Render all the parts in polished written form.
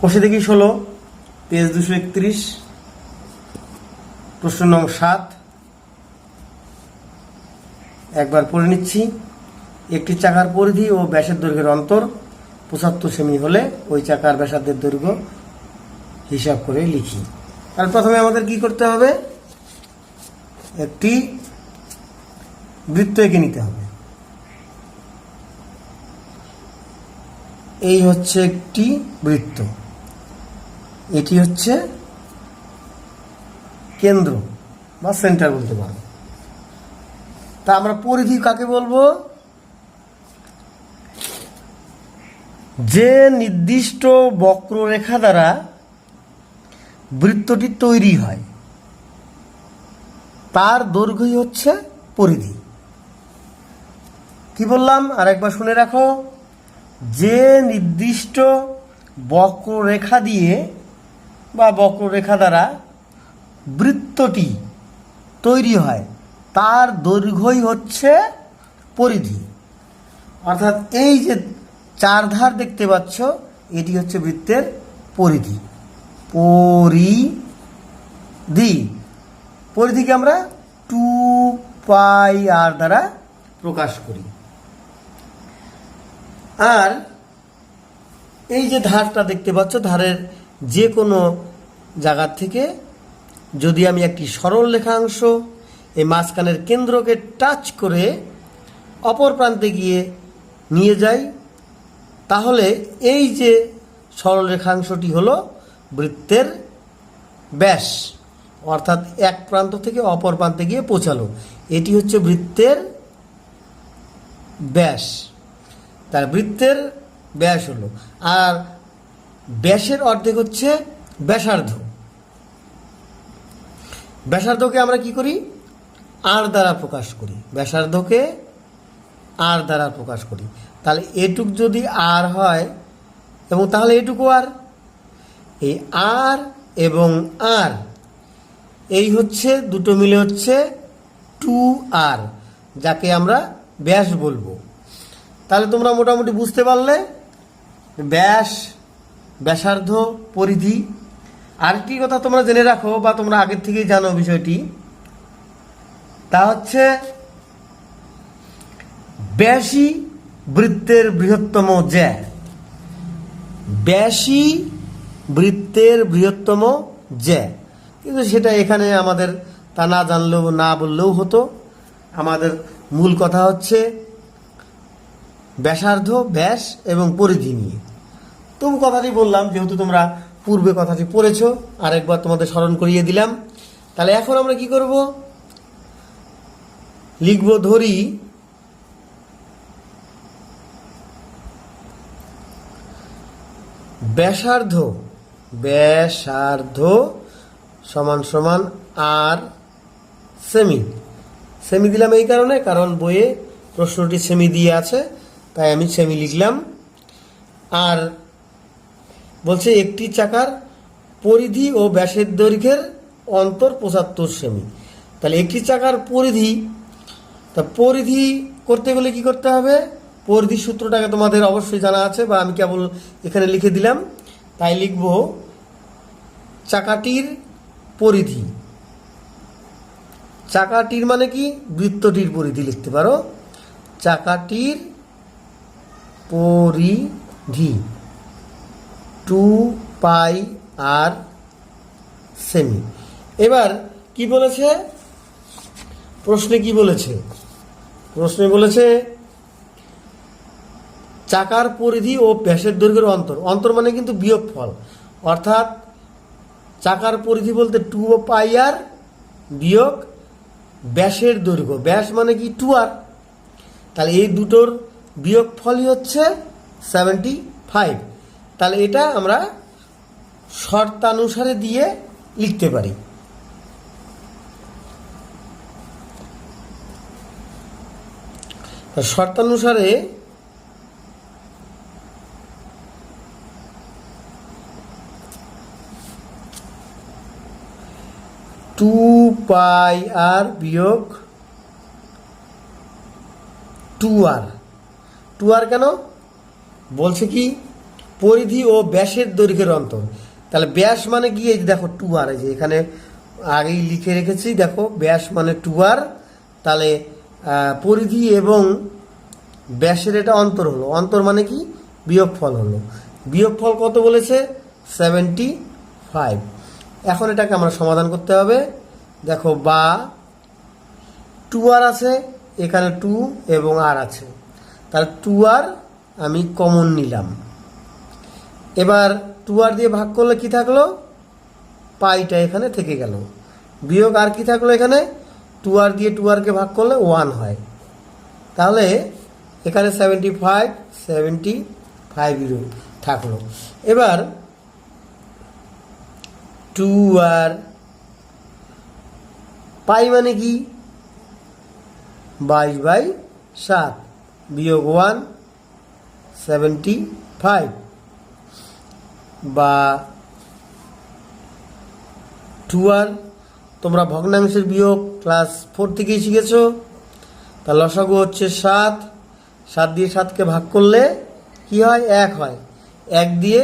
কষে দেখি 16, পেজ 231, প্রশ্ন নং 7। একবার পড়ে নিচ্ছি। একটি চাকার পরিধি ও ব্যাসের দৈর্ঘ্যের অন্তর 75 সেমি হলে ওই চাকার ব্যাসার্ধের দৈর্ঘ্য হিসাব করে লিখি। তাহলে প্রথমে আমাদের কি করতে হবে? একটি বৃত্ত এঁকে নিতে হবে। এই হচ্ছে একটি বৃত্ত, এটি হচ্ছে কেন্দ্র বা সেন্টার বলতে পারো। তা আমরা পরিধি কাকে বলবো? যে নির্দিষ্ট বক্ররেখা দ্বারা বৃত্তটি তৈরি হয় তার দৈর্ঘ্যই হচ্ছে পরিধি। কি বললাম আরেকবার শুনে রাখো। যে নির্দিষ্ট বক্ররেখা দিয়ে বা বক্ররেখা দ্বারা বৃত্তটি তৈরি হয় তার দৈর্ঘ্যই হচ্ছে পরিধি। অর্থাৎ এই যে চার ধার দেখতে পাচ্ছ এটি হচ্ছে বৃত্তের পরিধি। পরিধিকে আমরা 2πr দ্বারা প্রকাশ করি। আর এই যে ধারটা দেখতে পাচ্ছ, ধারের যে কোনো জায়গা থেকে যদি আমি একটি সরল রেখাংশ এই মাঝখানের কেন্দ্রকে টাচ করে অপর প্রান্তে গিয়ে নিয়ে যাই, তাহলে এই যে সরল রেখাংশটি হলো বৃত্তের ব্যাস, অর্থাৎ এক প্রান্ত থেকে অপর প্রান্তে গিয়ে পৌঁছালো, এটি হচ্ছে বৃত্তের ব্যাস। তার বৃত্তের ব্যাস হলো। আর ব্যাসের অর্ধেক হচ্ছে ব্যাসার্ধ। ব্যাসার্ধকে আমরা কি করি? আর দ্বারা প্রকাশ করি। ব্যাসার্ধকে আর দ্বারা প্রকাশ করি। তাহলে এটুক যদি আর হয় এবং তাহলে এটুকু আর, এই আর এবং আর এই হচ্ছে দুটো মিলে হচ্ছে 2r, যাকে আমরা ব্যাস বলবো। তাহলে তোমরা মোটামুটি বুঝতে পারলে ব্যাস, ব্যাসার্ধ, পরিধি। আরেকটি কথা তোমরা জেনে রাখো বা তোমরা আগের থেকেই জানো বিষয়টি, তা হচ্ছে ব্যাসই বৃত্তের বৃহত্তম জ্যা। ব্যাসই বৃত্তের বৃহত্তম জ্যা। কিন্তু সেটা এখানে আমাদের তা না জানলেও না বললেও হতো। আমাদের মূল কথা হচ্ছে ব্যাসার্ধ, ব্যাস এবং পরিধি নিয়ে। তবু কথাটি বললাম, যেহেতু তোমরা পূর্বে কথাটি পড়েছ, আরেকবার তোমাদের স্মরণ করিয়ে দিলাম। তাহলে এখন আমরা কি করব? লিখব, ধরি ব্যাসার্ধ সমান সমান আর সেমি। সেমি দিলাম এই কারণে, কারণ বইয়ে প্রশ্নটি সেমি দিয়ে আছে, তাই আমি সেমি লিখলাম। আর বলছে একটি চাকার পরিধি ও ব্যাসের দৈর্ঘ্যের অন্তর 75 সেমি। তাহলে একটি চাকার পরিধি, তা পরিধি করতে গেলে কি করতে হবে? পরিধি সূত্রটাকে তোমাদের অবশ্যই জানা আছে, বা আমি কেবল এখানে লিখে দিলাম। তাই লিখব চাকাটির পরিধি। চাকাটির মানে কি? বৃত্তটির পরিধি লিখতে পারো। চাকাটির পরিধি 2πr সেমি। এবার কি বলেছে প্রশ্নে? কি বলেছে প্রশ্নে? বলেছে চাকার পরিধি ও ব্যাসের দৈর্ঘ্যের অন্তর। অন্তর মানে কিন্তু বিয়োগফল, অর্থাৎ চাকার পরিধি বলতে 2πr বিয়োগ ব্যাসের দৈর্ঘ্য। ব্যাস মানে কি? 2r। তাহলে এই দুটোর বিয়োগফলই হচ্ছে 75। তাহলে এটা আমরা শর্তানুসারে দিয়ে লিখতে পারি। শর্তানুসারে 2πr বিয়োগ 2r। 2r কেন বলছে? কি পরিধি ও ব্যাসের দৈর্ঘ্যের অন্তর। তাহলে ব্যাস মানে কি, এই যে দেখো 2r, এই যে এখানে আগেই লিখে রেখেছি, দেখো ব্যাস মানে 2r। তাহলে পরিধি এবং ব্যাসের এটা অন্তর হলো, অন্তর মানে কি বিয়োগফল হলো। বিয়োগফল কত বলেছে? 75। এখন এটাকে আমরা সমাধান করতে হবে। দেখো বা 2r আছে, এখানে 2 এবং r আছে, তাহলে 2r আমি কমন নিলাম। এবার 2r দিয়ে ভাগ করলে কি থাকলো? পাইটা এখানে থেকে গেল, বিয়োগ আর কি থাকলো এখানে? 2r দিয়ে 2rকে ভাগ করলে 1 হয়। তাহলে এখানে 75 থাকলো। এবার 2r পাই মানে কি 22/7 বিয়োগ 1 75 বা 2r। তোমরা ভগ্নাংশের বিয়োগ ক্লাস 4 থেকেই শিখেছো। তা লসাগু হচ্ছে 7, 7 দিয়ে 7কে ভাগ করলে কি হয়? 1 হয়। 1 দিয়ে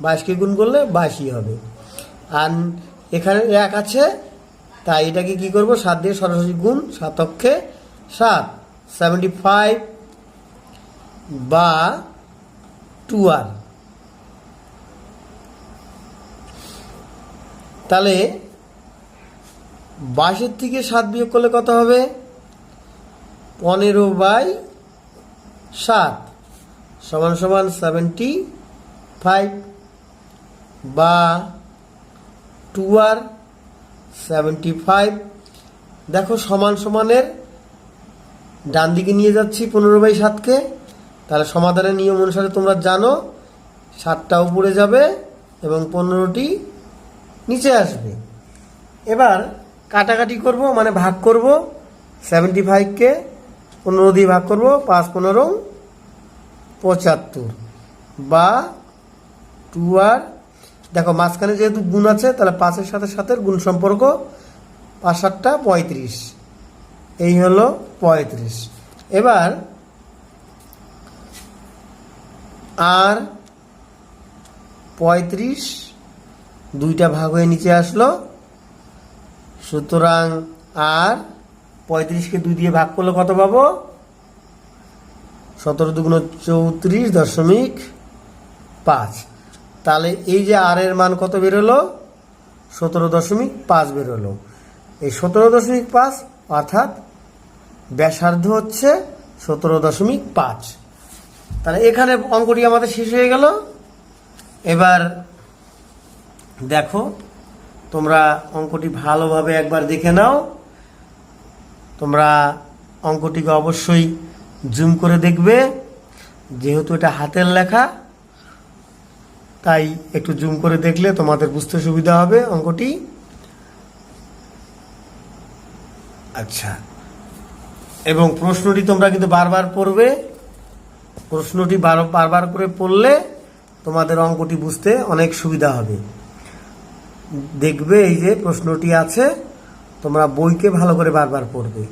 22কে গুণ করলে 22ই হবে। আর এখানে 1 আছে, তাই এটাকে কি করব? 7 দিয়ে সরাসরি গুণ, 7 অক্ষে 7, 75 বা 2r। তাহলে 22 থেকে 7 বিয়োগ করলে কত হবে? 15/7 সমান সমান 75 বা 2r 75। দেখো সমান সমানের ডান দিকে নিয়ে যাচ্ছি 15/7কে। তাহলে সমাধানের নিয়ম অনুসারে তোমরা জানো 7টা উপরে যাবে এবং 15টি নিচে আসবে। এবার কাটাকাটি করব, মানে ভাগ করব। 75কে 15 দিয়ে ভাগ করব, 5×15 75 বা 2r। দেখো মাঝখানে যেহেতু গুণ আছে, তাহলে 5-এর সাথে 7-এর গুণ সম্পর্ক, 5×7 = 35, এই হলো 35। এবার আর 35 দুইটা ভাগ হয়ে নিচে আসলো, সুতরাং আর 35কে 2 দিয়ে ভাগ করলে কত পাবো? 17×2 = 34.5। তাহলে এই যে আর এর মান কত বেরোলো? 17.5 বেরোলো। এই 17.5 অর্থাৎ ব্যাসার্ধ হচ্ছে 17.5। তাহলে এখানে অঙ্কটি আমাদের শেষ হয়ে গেল। এবার দেখো তোমরা অঙ্কটি ভালোভাবে একবার দেখে নাও। তোমরা অঙ্কটিকে অবশ্যই জুম করে দেখবে, যেহেতু এটা হাতের লেখা, তাই একটু জুম করে দেখলে তোমাদের বুঝতে সুবিধা হবে অঙ্কটি। আচ্ছা, এবং প্রশ্নটি তোমরা কিন্তু বারবার পড়বে। প্রশ্নটি বারবার করে পড়লে তোমাদের অঙ্কটি বুঝতে অনেক সুবিধা হবে। দেখবে এই যে প্রশ্নটি আছে, তোমরা বইকে ভালো করে বারবার পড়বে,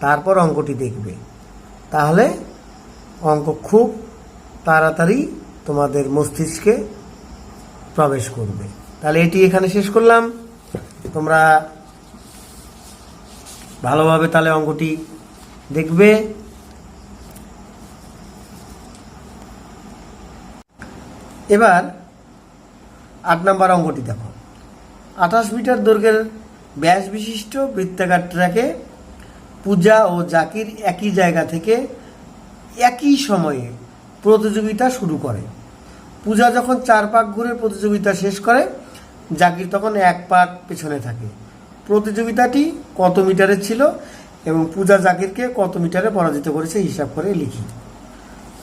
তারপর অঙ্কটি দেখবে, তাহলে অঙ্ক খুব তাড়াতাড়ি তোমাদের মস্তিষ্কে প্রবেশ করবে। তাহলে এটি এখানে শেষ করলাম। তোমরা ভালোভাবে তাহলে অঙ্কটি দেখবে। এবার 8 নম্বর অঙ্কটি দেখো। 28 মিটার দৈর্ঘ্যের ব্যাস বিশিষ্ট বৃত্তাকার ট্র্যাকে পূজা ও জাকির একই জায়গা থেকে একই সময়ে প্রতিযোগিতা শুরু করে। পূজা যখন 4 পাক ঘুরে প্রতিযোগিতা শেষ করে, জাকির তখন 1 পাক পেছনে থাকে। প্রতিযোগিতাটি কত মিটারের ছিল এবং পূজা জাকিরকে কত মিটারে পরাজিত করেছে হিসাব করে লিখি।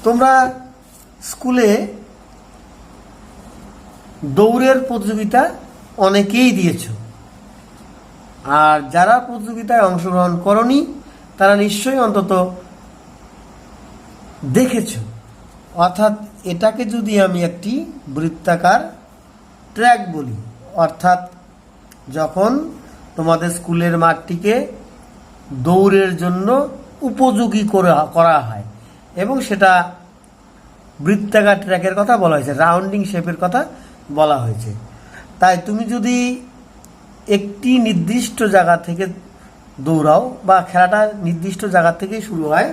তোমরা স্কুলে দৌড়ের প্রতিযোগিতা অনেকেই দিয়েছ, আর যারা প্রতিযোগিতায় অংশগ্রহণ করনি তারা নিশ্চয়ই অন্তত দেখেছ। অর্থাৎ এটাকে যদি আমি একটি বৃত্তাকার ট্র্যাক বলি, অর্থাৎ যখন তোমাদের স্কুলের মাঠটিকে দৌড়ের জন্য উপযোগী করা হয় এবং সেটা বৃত্তাকার ট্র্যাকের কথা বলা হয়েছে, রাউন্ডিং শেপের কথা বলা হয়েছে। তাই তুমি যদি একটি নির্দিষ্ট জায়গা থেকে দৌড়াও বা খেলাটা নির্দিষ্ট জায়গা থেকেই শুরু হয়,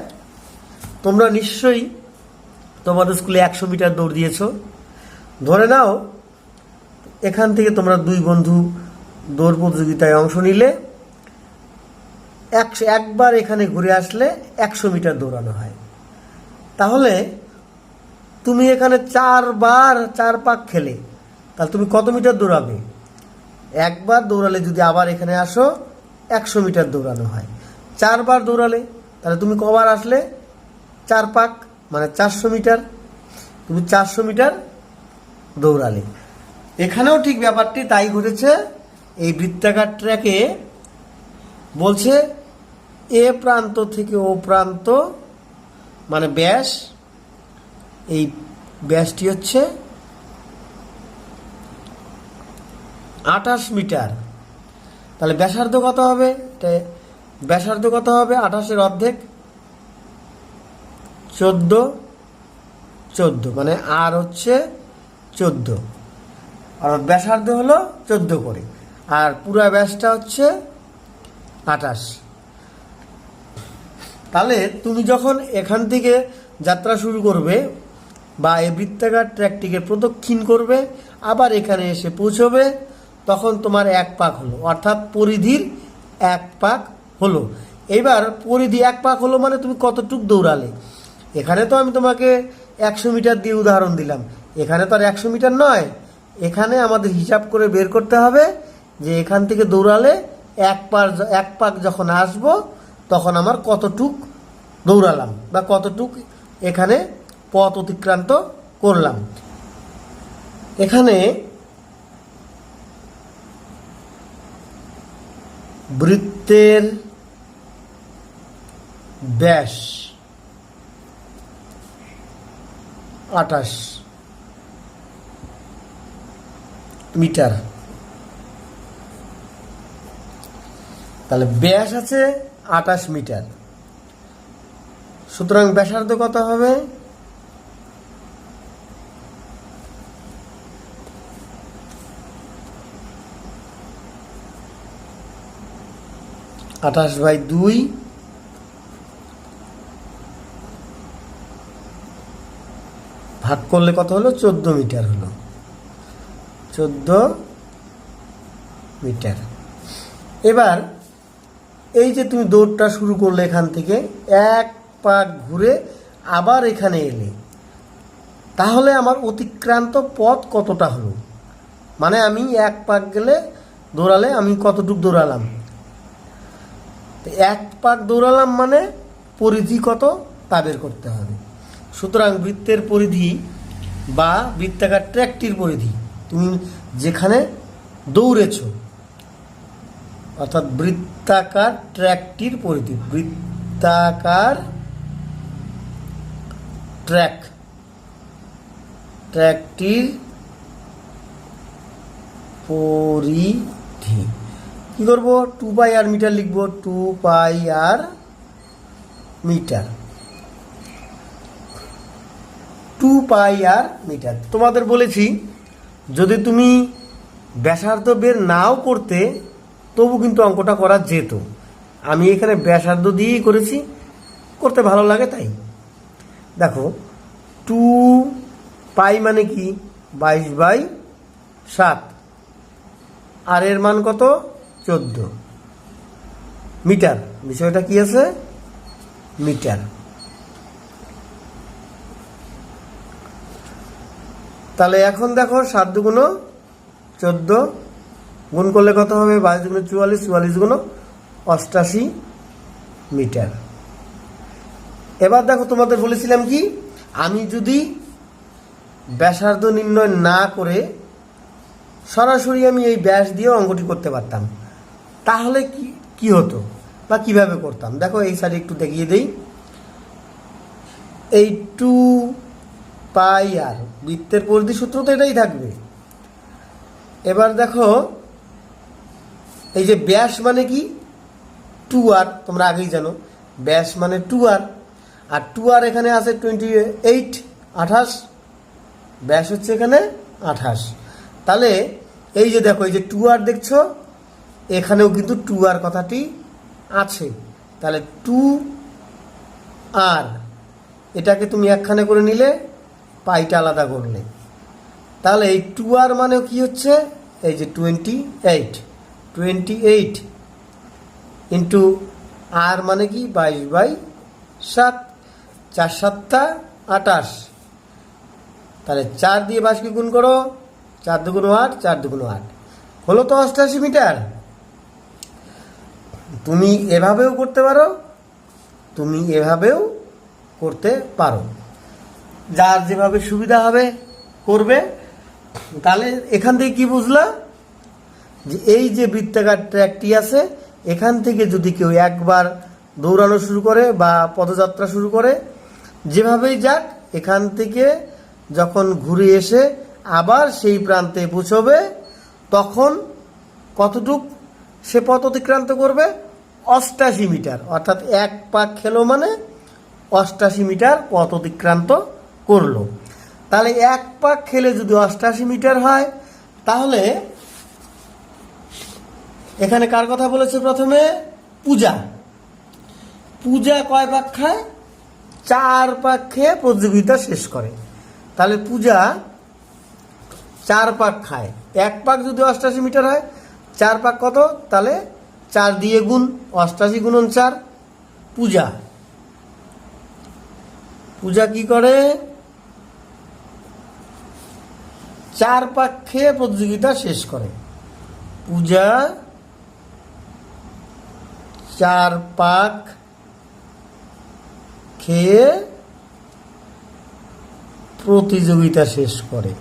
তোমরা নিশ্চয়ই তোমাদের স্কুলে 100 মিটার দৌড় দিয়েছো। ধরে নাও এখান থেকে তোমরা 2 বন্ধু দৌড় প্রতিযোগিতায় অংশ নিলে, একবার এখানে ঘুরে আসলে 100 মিটার দৌড়ানো হয়। তাহলে তুমি এখানে 4 পাক খেলে, তাহলে তুমি কত মিটার দৌড়াবে? একবার দৌড়ালে যদি আবার এখানে আসো 100 মিটার দৌড়ানো হয়। 4 বার দৌড়ালে তাহলে তুমি কবার আসলে? 4 পাক, মানে 400 মিটার। তুমি 400 মিটার দৌড়ালে। এখানেও ঠিক ব্যাপারটি তাই ঘটেছে। এই বৃত্তাকার ট্র্যাকে বলছে এ প্রান্ত থেকে ও প্রান্ত, মানে ব্যাস, এই ব্যাসটি হচ্ছে 28 মিটার। তাহলে ব্যাসার্ধ কত হবে? ব্যাসার্ধ কত হবে? 28-এর অর্ধেক 14, মানে আর হচ্ছে 14, আর ব্যাসার্ধ হলো 14 করে, আর পুরা ব্যাসটা হচ্ছে 28। তাহলে তুমি যখন এখান থেকে যাত্রা শুরু করবে বা এই বৃত্তাকার ট্র্যাকটিকে প্রদক্ষিণ করবে, আবার এখানে এসে পৌঁছবে, তখন তোমার 1 পাক হলো, অর্থাৎ পরিধির 1 পাক হলো। এইবার পরিধি 1 পাক হলো মানে তুমি কতটুক দৌড়ালে। এখানে তো আমি তোমাকে 100 মিটার দিয়ে উদাহরণ দিলাম, এখানে তো আর 100 মিটার নয়। এখানে আমাদের হিসাব করে বের করতে হবে যে এখান থেকে দৌড়ালে 1 পাক যখন আসবো তখন আমার কতটুক দৌড়ালাম বা কতটুক এখানে পথ অতিক্রান্ত করলাম। এখানে বৃত্তের ব্যাস 28 মিটার, তাহলে ব্যাস আছে 28 মিটার। সুতরাং ব্যাসার্ধ কত হবে? 28/2 ভাগ করলে কত হলো? 14 মিটার হলো, 14 মিটার। এবার এই যে তুমি দৌড়টা শুরু করলে, এখান থেকে 1 পাক ঘুরে আবার এখানে এলে, তাহলে আমার অতিক্রান্ত পথ কতটা হলো? মানে আমি 1 পাক দৌড়ালে আমি কতটুক দৌড়ালাম? 1 পাক দৌড়ালাম মানে পরিধি কত তা বের করতে হবে। সুতরাং বৃত্তের পরিধি বা বৃত্তাকার ট্র্যাকটির পরিধি, তুমি যেখানে দৌড়েছ, অর্থাৎ বৃত্তাকার ট্র্যাকটির পরিধি, বৃত্তাকার ট্র্যাকটির পরিধি কি করবো? 2πr মিটার লিখবো, 2πr মিটার, 2πr মিটার। তোমাদের বলেছি যদি তুমি ব্যাসার্ধ বের নাও করতে তবু কিন্তু অঙ্কটা করা যেত। আমি এখানে ব্যাসার্ধ দিয়েই করেছি, করতে ভালো লাগে তাই। দেখো 2π মানে কি? 22/7, আর এর মান কত? 14 মিটার। বিষয়টা কি আছে? মিটার। তাহলে এখন দেখো 7 দুগুণ 14, গুণ করলে কত হবে? 22 দুগুণ 44, 44 গুণ 88 মিটার। এবার দেখো তোমাদের বলেছিলাম কি, আমি যদি ব্যাসার্ধ নির্ণয় না করে সরাসরি আমি এই ব্যাস দিয়ে অঙ্কটি করতে পারতাম, তাহলে কি হতো বা কিভাবে করতাম? দেখো এই সাইডে একটু দেখিয়ে দেই। এই 2πr বৃত্তের পরিধি সূত্র তো এটাই থাকবে। এবার দেখো এই যে ব্যাস মানে কি? 2r, তোমরা আগেই জানো ব্যাস মানে 2r, আর 2r এখানে আছে 28, 28, ব্যাস হচ্ছে এখানে 28। তাহলে এই যে দেখো, এই যে 2r দেখছো, এখানেও কিন্তু 2r কথাটি আছে। তাহলে 2r, এটাকে তুমি একখানে করে নিলে, পাইটা আলাদা করলে, তাহলে এই 2r মানেও কি হচ্ছে, এই যে 28 ইন্টু আর মানে কি 22/7, 4 7 28। তাহলে 4 দিয়ে 22কে গুণ করো, 4 2 8, 4 2 8, হলো তো 88 মিটার। তুমি এভাবেও করতে পারো, যার যেভাবে সুবিধা হবে করবে। তাহলে এখান থেকে কি বুঝলা, যে এই যে বৃত্তাকার ট্র্যাকটি আছে, এখান থেকে যদি কেউ একবার দৌড়ানো শুরু করে বা পদযাত্রা শুরু করে, যেভাবেই যাক, এখান থেকে যখন ঘুরে এসে আবার সেই প্রান্তে পৌঁছবে, তখন কতটুক সে পথ অতিক্রান্ত করবে, 88 মিটার। অর্থাৎ এক পাক খেলো মানে 88 মিটার পথ অতিক্রান্ত করলো। তাহলে এক পাক খেলে যদি 88 মিটার হয়, তাহলে এখানে কার কথা বলেছে প্রথমে, পূজা কয় পাক খায়, 4 পাক খেয়ে প্রতিযোগিতা শেষ করে। তাহলে পূজা 4 পাক খায়, এক পাক যদি 88 মিটার হয়, 4 পাক কত, তাহলে 4 দিয়ে গুণ, 88 গুণন 4। পূজা কি করে, 4 পাক খেয়ে প্রতিযোগিতা শেষ করে। পূজা 4 পাক খেয়ে প্রতিযোগিতা শেষ করে।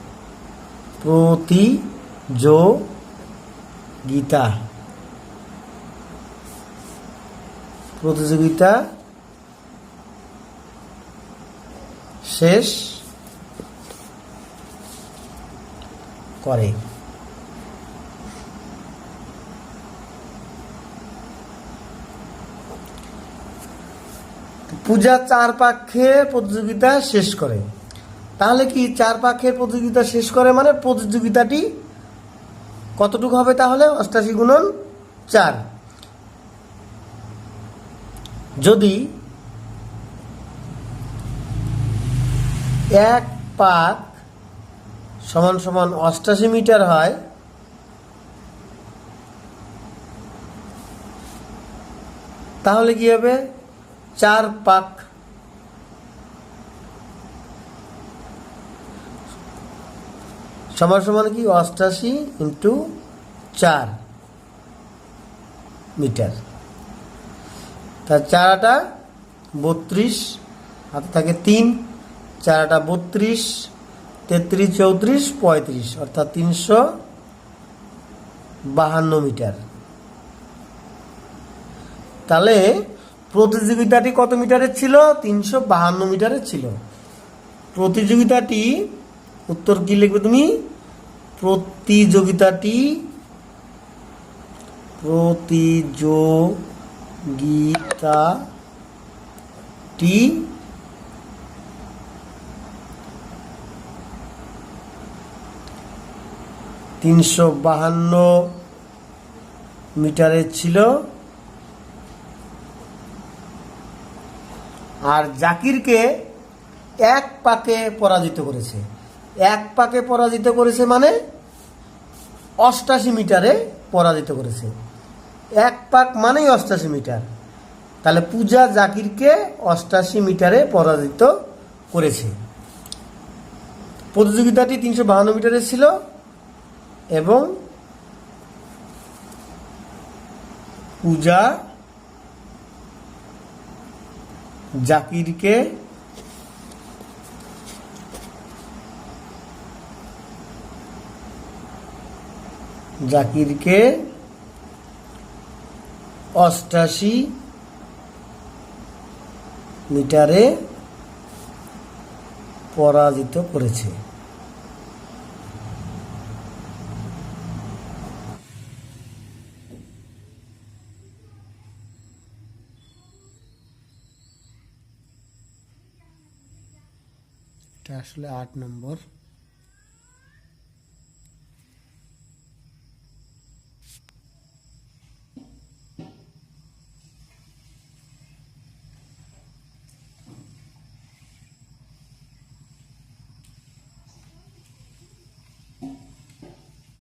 প্রতিযোগিতা শেষ করে। পূজা 4 পাক খেয়ে প্রতিযোগিতা শেষ করে। তাহলে কি 4 পাক খেয়ে প্রতিযোগিতা শেষ করে মানে প্রতিযোগিতাটি কতটুকু হবে, তাহলে 88 গুণন 4। যদি এক পাক সমান সমান 88 মিটার হয়, তাহলে কি হবে, 4 পাক সমান সমান কি 88 ইন্টু 4 মিটার। তা 4 32, হাতে থাকে 3, 4 32, 33 34 35, অর্থাৎ 352 মিটার। তাহলে প্রতিযোগিতাটি কত মিটারের ছিল, 352 মিটারের ছিল। প্রতিযোগিতাটি, উত্তর কি লিখবে তুমি, প্রতিযোগিতাটি 352 মিটারের ছিল। আর জাকিরকে 1 পাকে পরাজিত করেছে। 1 পাকে পরাজিত করেছে মানে 88 মিটারে পরাজিত করেছে। 1 পাক মানেই 88 মিটার। তাহলে পূজা জাকিরকে 88 মিটারে পরাজিত করেছে। প্রতিযোগিতাটি 352 মিটারের ছিল এবং পূজা জাকিরকে 88 মিটারে পরাজিত করেছে। এটা আসলে 8 নম্বর।